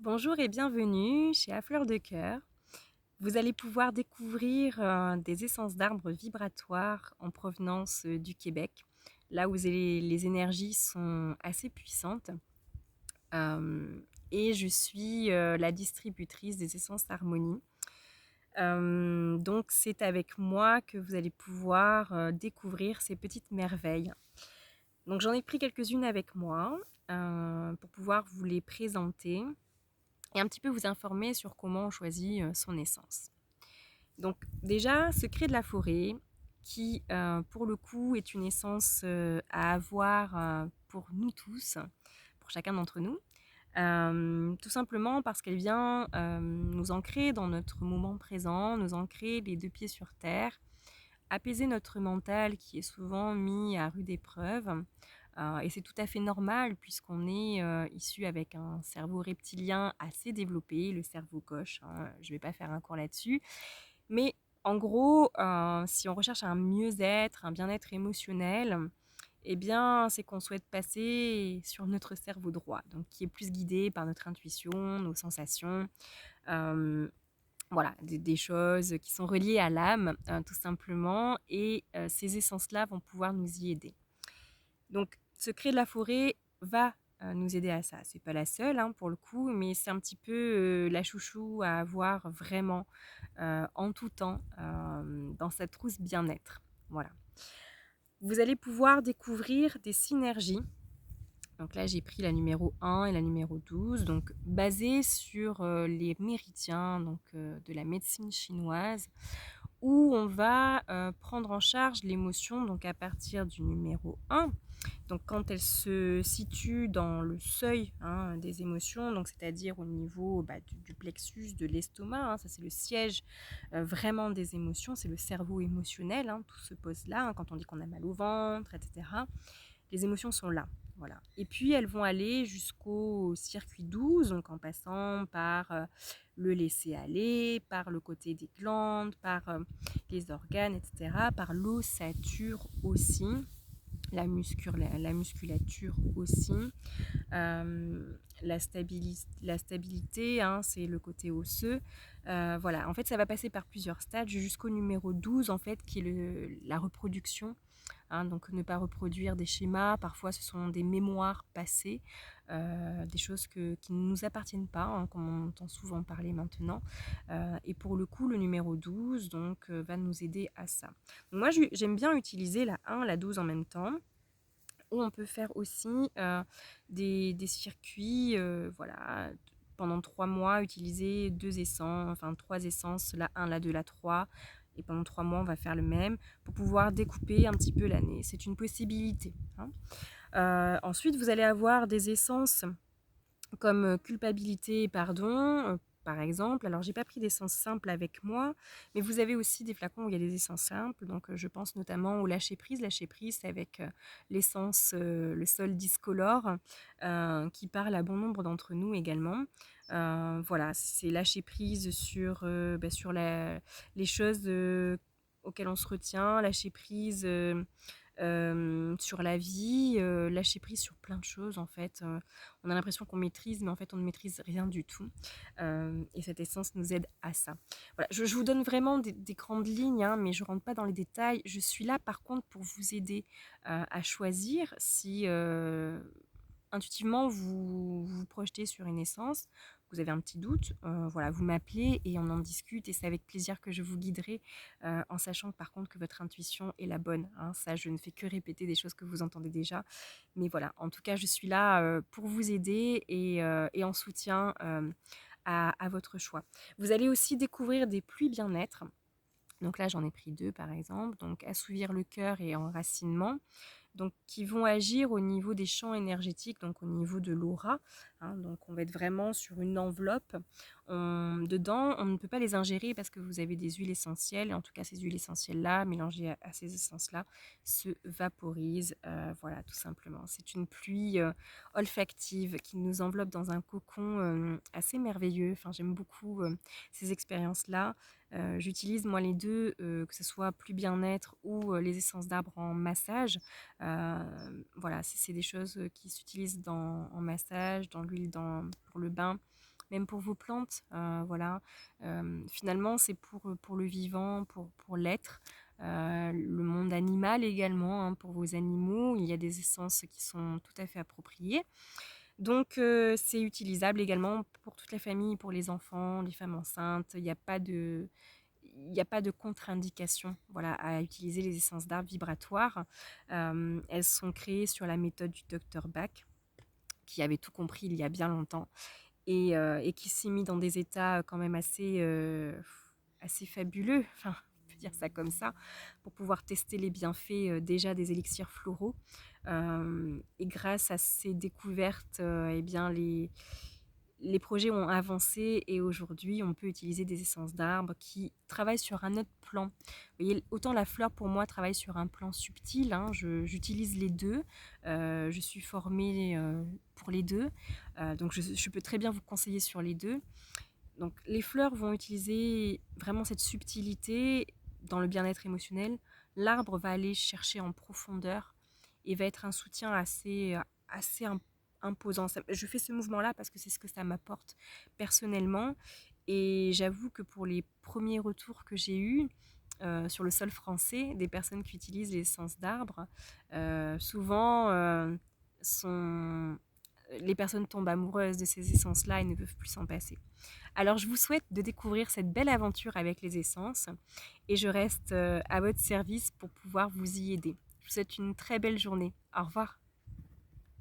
Bonjour et bienvenue chez À Fleur de Cœur. Vous allez pouvoir découvrir des essences d'arbres vibratoires en provenance du Québec, là où les énergies sont assez puissantes. Euh, et je suis la distributrice des essences Harmonie. Donc c'est avec moi que vous allez pouvoir découvrir ces petites merveilles. Donc j'en ai pris quelques-unes avec moi pour pouvoir vous les présenter et un petit peu vous informer sur comment on choisit son essence. Donc déjà, secret de la forêt, qui pour le coup est une essence à avoir pour nous tous, pour chacun d'entre nous. Tout simplement parce qu'elle vient nous ancrer dans notre moment présent, nous ancrer les deux pieds sur terre, apaiser notre mental qui est souvent mis à rude épreuve. Et c'est tout à fait normal puisqu'on est issu avec un cerveau reptilien assez développé, le cerveau gauche, hein, je ne vais pas faire un cours là-dessus. Mais en gros, si on recherche un mieux-être, un bien-être émotionnel, eh bien, c'est qu'on souhaite passer sur notre cerveau droit, donc qui est plus guidé par notre intuition, nos sensations. Euh, voilà, des choses qui sont reliées à l'âme, tout simplement, et ces essences-là vont pouvoir nous y aider. Donc, Secret de la forêt va nous aider à ça. C'est pas la seule hein, pour le coup, mais c'est un petit peu la chouchou à avoir vraiment en tout temps dans sa trousse bien-être. Voilà. Vous allez pouvoir découvrir des synergies. Donc là, j'ai pris la numéro 1 et la numéro 12, donc basées sur les méridiens de la médecine chinoise, où on va prendre en charge l'émotion donc à partir du numéro 1. Donc quand elle se situe dans le seuil hein, des émotions, donc c'est-à-dire au niveau du plexus de l'estomac, hein, ça c'est le siège vraiment des émotions, c'est le cerveau émotionnel, hein, tout se pose là, hein, quand on dit qu'on a mal au ventre, etc. Les émotions sont là. Voilà. Et puis elles vont aller jusqu'au circuit 12, donc en passant par le laisser-aller, par le côté des glandes, par les organes, etc., par l'ossature aussi, la musculature aussi. La stabilité, hein, c'est le côté osseux. Voilà, en fait, ça va passer par plusieurs stades jusqu'au numéro 12, en fait, qui est la reproduction. Hein, donc ne pas reproduire des schémas, parfois ce sont des mémoires passées, des choses qui ne nous appartiennent pas, hein, comme on entend souvent parler maintenant. Et pour le coup, le numéro 12 donc, va nous aider à ça. Donc, moi, j'aime bien utiliser la 1, la 12 en même temps, où on peut faire aussi des circuits, voilà, pendant 3 mois, utiliser 2 essences, enfin 3 essences, la 1, la 2, la 3. Et pendant 3 mois, on va faire le même pour pouvoir découper un petit peu l'année. C'est une possibilité. Hein. Ensuite, vous allez avoir des essences comme culpabilité et pardon, par exemple. Alors, j'ai pas pris d'essence simple avec moi, mais vous avez aussi des flacons où il y a des essences simples. Donc, je pense notamment au lâcher prise. Lâcher prise, c'est avec l'essence, le sol discolore, qui parle à bon nombre d'entre nous également. Voilà, c'est lâcher prise sur les choses auxquelles on se retient, lâcher prise sur la vie, lâcher prise sur plein de choses en fait. On a l'impression qu'on maîtrise, mais en fait on ne maîtrise rien du tout. Et cette essence nous aide à ça. Voilà, je vous donne vraiment des grandes lignes, hein, mais je ne rentre pas dans les détails. Je suis là par contre pour vous aider à choisir si intuitivement vous vous projetez sur une essence, vous avez un petit doute, voilà, vous m'appelez et on en discute et c'est avec plaisir que je vous guiderai en sachant par contre que votre intuition est la bonne. Hein. Ça, je ne fais que répéter des choses que vous entendez déjà. Mais voilà, en tout cas, je suis là pour vous aider et en soutien à votre choix. Vous allez aussi découvrir des pluies bien-être. Donc là, j'en ai pris 2 par exemple. Donc assouvir le cœur et enracinement, donc qui vont agir au niveau des champs énergétiques, donc au niveau de l'aura. Hein, donc on va être vraiment sur une enveloppe. Dedans, on ne peut pas les ingérer parce que vous avez des huiles essentielles. Et en tout cas, ces huiles essentielles-là, mélangées à ces essences-là, se vaporisent. Voilà, tout simplement. C'est une pluie olfactive qui nous enveloppe dans un cocon assez merveilleux. Enfin, j'aime beaucoup ces expériences-là. J'utilise moi les deux, que ce soit plus bien-être ou les essences d'arbres en massage. Voilà, c'est des choses qui s'utilisent en massage, dans l'huile pour le bain. même pour vos plantes, voilà. Finalement, c'est pour le vivant, pour l'être, le monde animal également, hein, pour vos animaux. Il y a des essences qui sont tout à fait appropriées. Donc, c'est utilisable également pour toute la famille, pour les enfants, les femmes enceintes. Il n'y a pas de contre-indication, voilà, à utiliser les essences d'arbres vibratoires. Elles sont créées sur la méthode du docteur Bach, qui avait tout compris il y a bien longtemps et qui s'est mis dans des états quand même assez fabuleux, enfin, on peut dire ça comme ça, pour pouvoir tester les bienfaits déjà des élixirs floraux. Et grâce à ces découvertes, eh bien, les projets ont avancé et aujourd'hui, on peut utiliser des essences d'arbres qui travaillent sur un autre plan. Vous voyez, autant la fleur pour moi travaille sur un plan subtil, hein, j'utilise les deux, je suis formée pour les deux, donc je peux très bien vous conseiller sur les deux. Donc les fleurs vont utiliser vraiment cette subtilité dans le bien-être émotionnel. L'arbre va aller chercher en profondeur et va être un soutien assez imposant. Je fais ce mouvement-là parce que c'est ce que ça m'apporte personnellement. Et j'avoue que pour les premiers retours que j'ai eus sur le sol français, des personnes qui utilisent l'essence d'arbre, souvent les personnes tombent amoureuses de ces essences-là et ne peuvent plus s'en passer. Alors je vous souhaite de découvrir cette belle aventure avec les essences et je reste à votre service pour pouvoir vous y aider. Je vous souhaite une très belle journée. Au revoir.